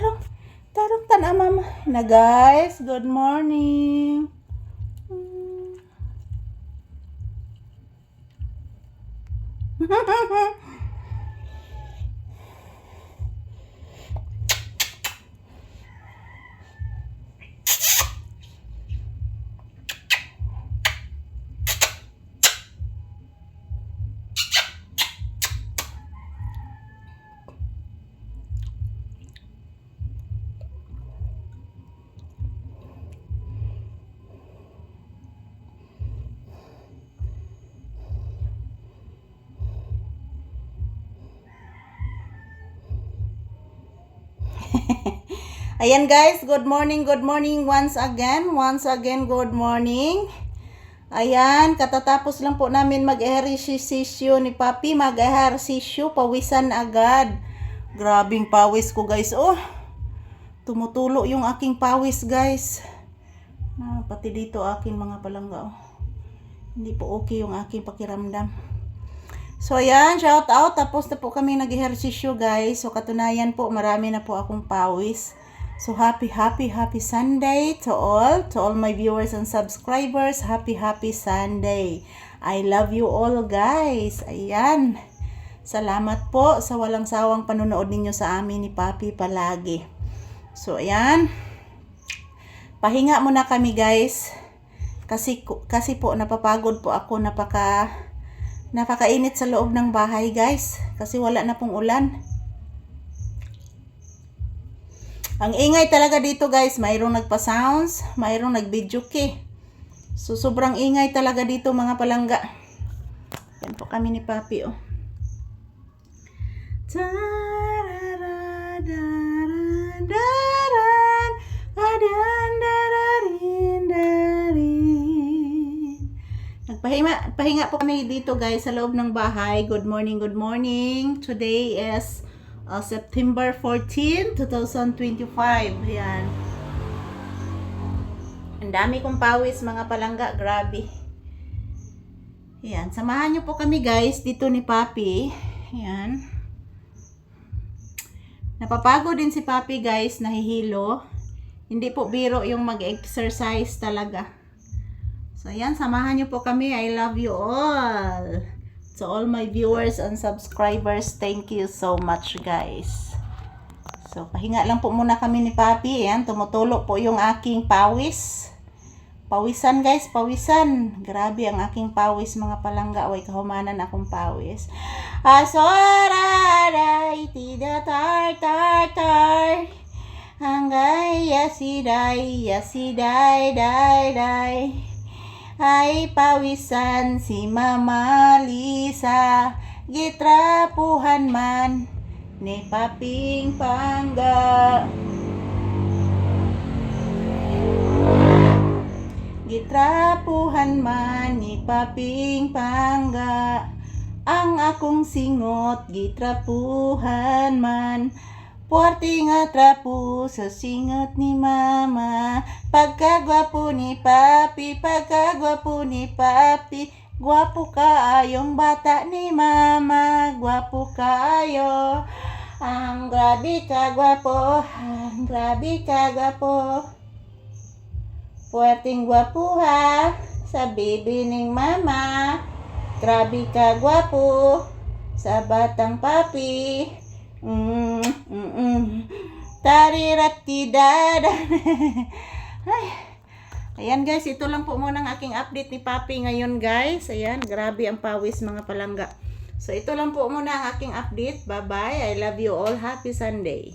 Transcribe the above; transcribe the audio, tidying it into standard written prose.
Tarong, tarong tana mama. Na guys, good morning. Ayan guys, good morning once again, good morning. Ayan, katatapos lang po namin mag-ehersisyo ni Papi, mag-ehersisyo, pawisan agad. Grabing pawis ko guys, oh. Tumutulo yung aking pawis guys. Pati dito aking mga palangga, oh. Hindi po okay yung aking pakiramdam. So ayan, shout out, tapos na po kami nag-ehersisyo guys. So katunayan po, marami na po akong pawis. So happy Sunday to all my viewers and subscribers. Happy Sunday. I love you all guys. Ayan. Salamat po sa walang sawang panonood ninyo sa amin ni Papi palagi. So ayan. Pahinga muna kami guys. Kasi po napapagod po ako, napakainit sa loob ng bahay guys. Kasi wala na pong ulan. Ang ingay talaga dito guys, mayroong nagpa-sounds, mayroong nag-video key. So sobrang ingay talaga dito mga palangga. Yan po kami ni Papi, oh. Pahinga po kami dito guys sa loob ng bahay. Good morning. Today is September 14, 2025. Ayan. Ang dami kong pawis mga palangga. Grabe. Ayan. Samahan nyo po kami guys dito ni Papi. Ayan. Napapagod din si Papi guys. Nahihilo. Hindi po biro yung mag-exercise talaga. So ayan. Samahan nyo po kami. I love you all. So all my viewers and subscribers, thank you so much guys. So pahinga lang po muna kami ni Papi. Ayan, tumutulo po yung aking pawis. Pawisan guys, pawisan. Grabe ang aking pawis mga palangga. Way kahumanan akong pawis. Asoraray tida tar. Hanggay yasiday day. Ay pawisan si Mama Lisa, gitrapuhan man ni Paping Pangga. Gitrapuhan man ni Paping Pangga, ang akong singot gitrapuhan man. Puwerte nga trapo sa singot ni Mama. Pagkagwapo ni Papi, gwapo kaayong bata ni Mama, gwapo kaayo. Ang grabe ka gwapo, puwerteng gwapo ha, sa bibi ning Mama. Grabe ka gwapo, sa batang Papi. Tariratidada. Ay. Ayan guys, ito lang po muna ang aking update ni Papi ngayon guys. Ayan, grabe ang pawis mga palangga. So ito lang po muna ang aking update. Bye bye. I love you all. Happy Sunday.